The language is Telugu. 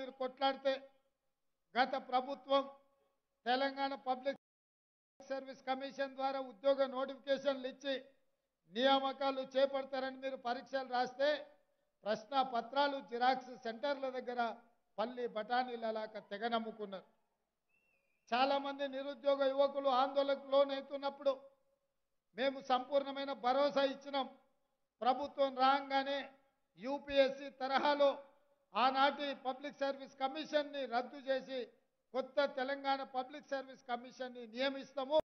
మీరు కొట్లాడితే గత ప్రభుత్వం తెలంగాణ పబ్లిక్ సర్వీస్ కమిషన్ ద్వారా ఉద్యోగ నోటిఫికేషన్లు ఇచ్చి నియామకాలు చేపడతారని మీరు పరీక్షలు రాస్తే ప్రశ్న పత్రాలు జిరాక్స్ సెంటర్ల దగ్గర పల్లి బఠానీలలాగా తెగనమ్ముకున్నారు. చాలామంది నిరుద్యోగ యువకులు ఆందోళనకు లోనవుతున్నప్పుడు మేము సంపూర్ణమైన భరోసా ఇచ్చినాం. ప్రభుత్వం రాగానే యూపీఎస్సీ తరహాలో ఆనాటి పబ్లిక్ సర్వీస్ కమిషన్ని రద్దు చేసి కొత్త తెలంగాణ పబ్లిక్ సర్వీస్ కమిషన్ని నియమిస్తాము.